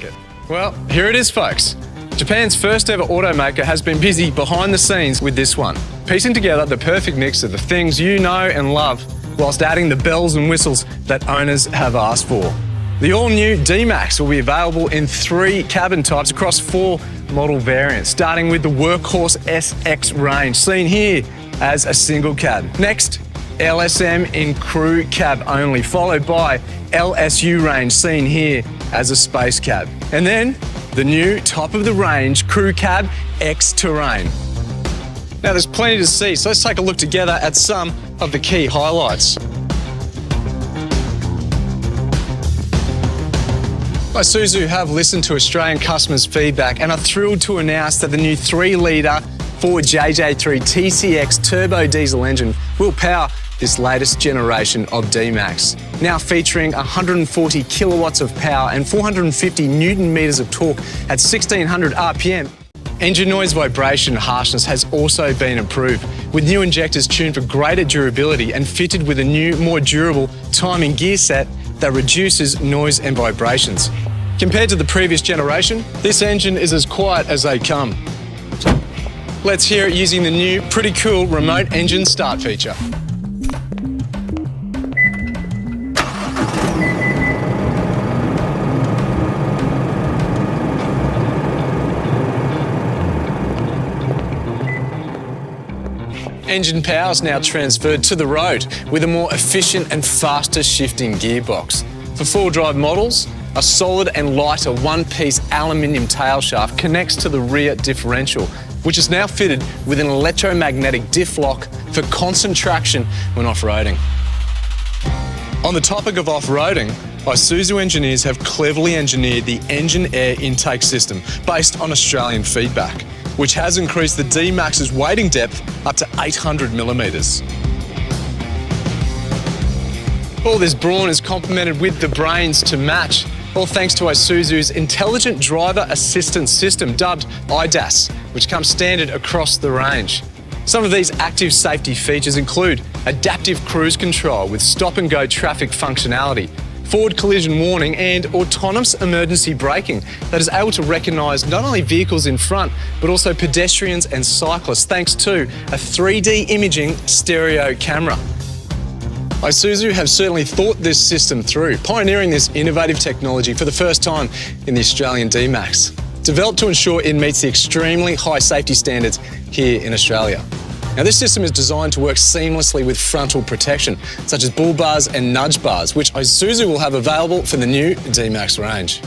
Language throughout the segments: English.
market. Well, here it is, folks. Japan's first ever automaker has been busy behind the scenes with this one, piecing together the perfect mix of the things you know and love, whilst adding the bells and whistles that owners have asked for. The all-new D MAX will be available in 3 cabin types across 4 model variants, starting with the Workhorse SX range, seen here as a single cab. Next, LSM in crew cab only, followed by LSU range, seen here as a space cab. And then the new top-of-the-range crew cab X-Terrain. Now there's plenty to see, so let's take a look together at some of the key highlights. Isuzu have listened to Australian customers' feedback and are thrilled to announce that the new 3-litre Ford JJ3 TCX turbo diesel engine will power this latest generation of D MAX. Now featuring 140 kilowatts of power and 450 newton meters of torque at 1600 RPM. Engine noise, vibration and harshness has also been improved, with new injectors tuned for greater durability and fitted with a new, more durable timing gear set that reduces noise and vibrations. Compared to the previous generation, this engine is as quiet as they come. Let's hear it using the new, pretty cool remote engine start feature. Engine power is now transferred to the road with a more efficient and faster shifting gearbox. For 4-drive models, a solid and lighter one-piece aluminium tail shaft connects to the rear differential, which is now fitted with an electromagnetic diff lock for constant traction when off-roading. On the topic of off-roading, Isuzu engineers have cleverly engineered the engine air intake system based on Australian feedback, which has increased the D MAX's wading depth up to 800 millimetres. All this brawn is complemented with the brains to match, all thanks to Isuzu's Intelligent Driver Assistance System, dubbed IDAS, which comes standard across the range. Some of these active safety features include adaptive cruise control with stop-and-go traffic functionality, forward collision warning and autonomous emergency braking that is able to recognise not only vehicles in front but also pedestrians and cyclists thanks to a 3D imaging stereo camera. Isuzu have certainly thought this system through, pioneering this innovative technology for the first time in the Australian D MAX, developed to ensure it meets the extremely high safety standards here in Australia. Now, this system is designed to work seamlessly with frontal protection, such as bull bars and nudge bars, which Isuzu will have available for the new D MAX range.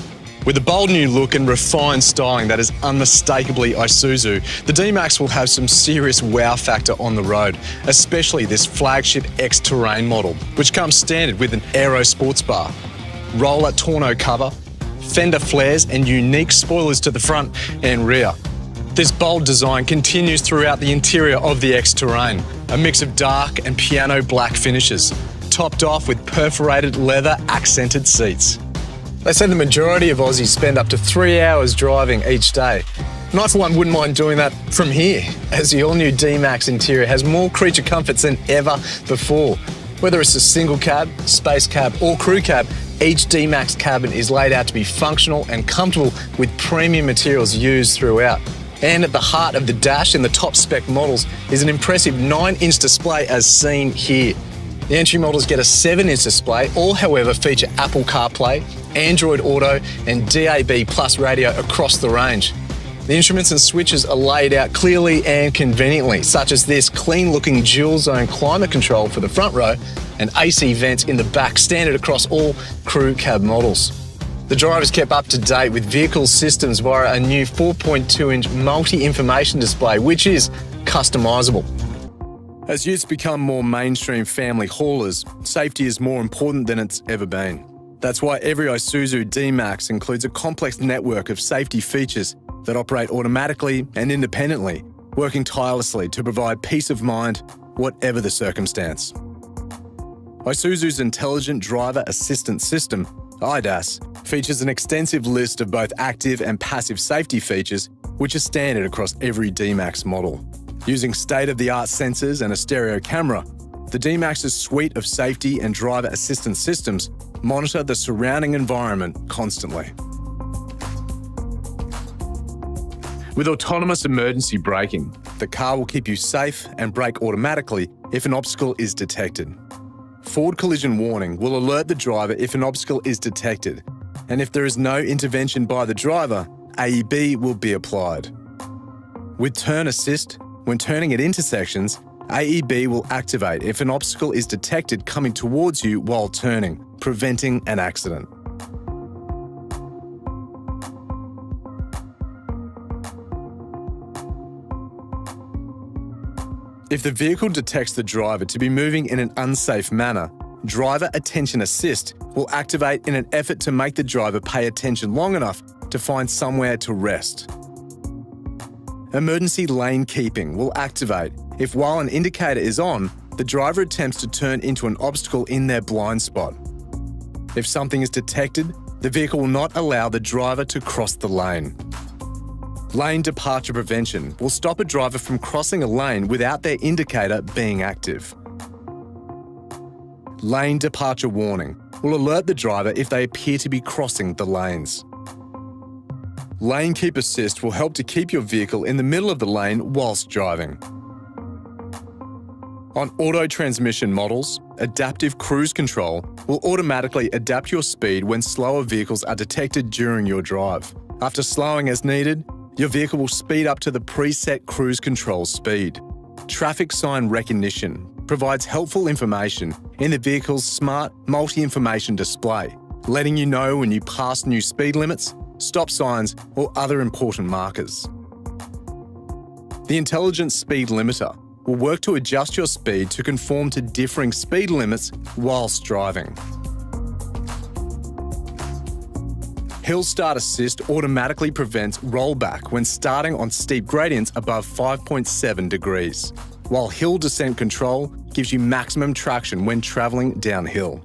With a bold new look and refined styling that is unmistakably Isuzu, the D MAX will have some serious wow factor on the road, especially this flagship X-Terrain model, which comes standard with an aero sports bar, roller tonneau cover, fender flares and unique spoilers to the front and rear. This bold design continues throughout the interior of the X-Terrain, a mix of dark and piano black finishes, topped off with perforated leather accented seats. They say the majority of Aussies spend up to 3 hours driving each day. And I for one wouldn't mind doing that from here, as the all-new D MAX interior has more creature comforts than ever before. Whether it's a single cab, space cab or crew cab, each D MAX cabin is laid out to be functional and comfortable with premium materials used throughout. And at the heart of the dash in the top spec models is an impressive 9-inch display as seen here. The entry models get a 7-inch display, all however feature Apple CarPlay, Android Auto and DAB Plus radio across the range. The instruments and switches are laid out clearly and conveniently, such as this clean-looking dual-zone climate control for the front row and AC vents in the back, standard across all crew cab models. The driver is kept up to date with vehicle systems via a new 4.2-inch multi-information display, which is customisable. As youths become more mainstream family haulers, safety is more important than it's ever been. That's why every Isuzu D MAX includes a complex network of safety features that operate automatically and independently, working tirelessly to provide peace of mind, whatever the circumstance. Isuzu's Intelligent Driver Assistance System, IDAS, features an extensive list of both active and passive safety features, which are standard across every D MAX model. Using state-of-the-art sensors and a stereo camera, the D MAX's suite of safety and driver assistance systems monitor the surrounding environment constantly. With autonomous emergency braking, the car will keep you safe and brake automatically if an obstacle is detected. Forward collision warning will alert the driver if an obstacle is detected, and if there is no intervention by the driver, AEB will be applied. With turn assist, when turning at intersections, AEB will activate if an obstacle is detected coming towards you while turning, preventing an accident. If the vehicle detects the driver to be moving in an unsafe manner, Driver Attention Assist will activate in an effort to make the driver pay attention long enough to find somewhere to rest. Emergency lane keeping will activate if, while an indicator is on, the driver attempts to turn into an obstacle in their blind spot. If something is detected, the vehicle will not allow the driver to cross the lane. Lane departure prevention will stop a driver from crossing a lane without their indicator being active. Lane departure warning will alert the driver if they appear to be crossing the lanes. Lane keep assist will help to keep your vehicle in the middle of the lane whilst driving. On auto transmission models, adaptive cruise control will automatically adapt your speed when slower vehicles are detected during your drive. After slowing as needed, your vehicle will speed up to the preset cruise control speed. Traffic sign recognition provides helpful information in the vehicle's smart multi-information display, letting you know when you pass new speed limits, stop signs, or other important markers. The intelligent speed limiter will work to adjust your speed to conform to differing speed limits whilst driving. Hill Start Assist automatically prevents rollback when starting on steep gradients above 5.7 degrees, while Hill Descent Control gives you maximum traction when travelling downhill.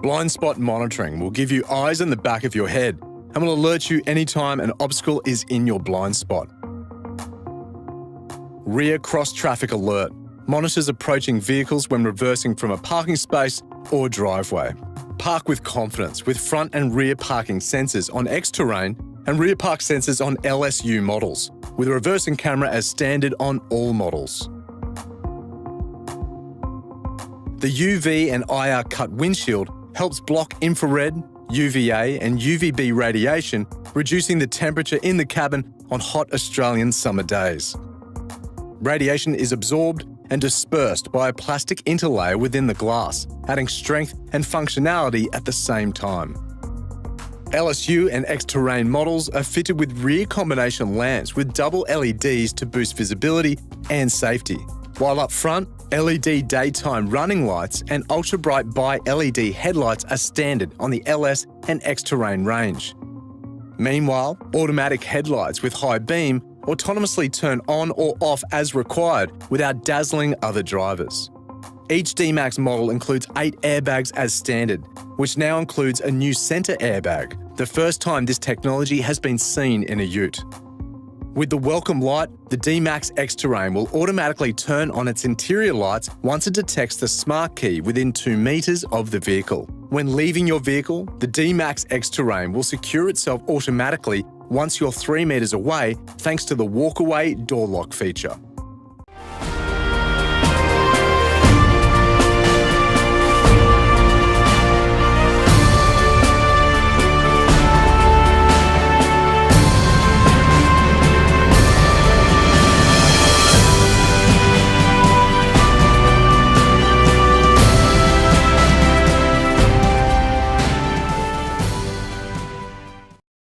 Blind spot monitoring will give you eyes in the back of your head and will alert you anytime an obstacle is in your blind spot. Rear Cross Traffic Alert monitors approaching vehicles when reversing from a parking space or driveway. Park with confidence with front and rear parking sensors on X-Terrain and rear park sensors on LSU models, with a reversing camera as standard on all models. The UV and IR cut windshield helps block infrared, UVA and UVB radiation, reducing the temperature in the cabin on hot Australian summer days. Radiation is absorbed and dispersed by a plastic interlayer within the glass, adding strength and functionality at the same time. LSU and X-Terrain models are fitted with rear combination lamps with double LEDs to boost visibility and safety, while up front, LED daytime running lights and ultra-bright bi-LED headlights are standard on the LS and X-Terrain range. Meanwhile, automatic headlights with high beam autonomously turn on or off as required without dazzling other drivers. Each D MAX model includes 8 airbags as standard, which now includes a new centre airbag, the first time this technology has been seen in a ute. With the welcome light, the D MAX X-Terrain will automatically turn on its interior lights once it detects the smart key within 2 metres of the vehicle. When leaving your vehicle, the D MAX X-Terrain will secure itself automatically once you're 3 metres away thanks to the walk-away door lock feature.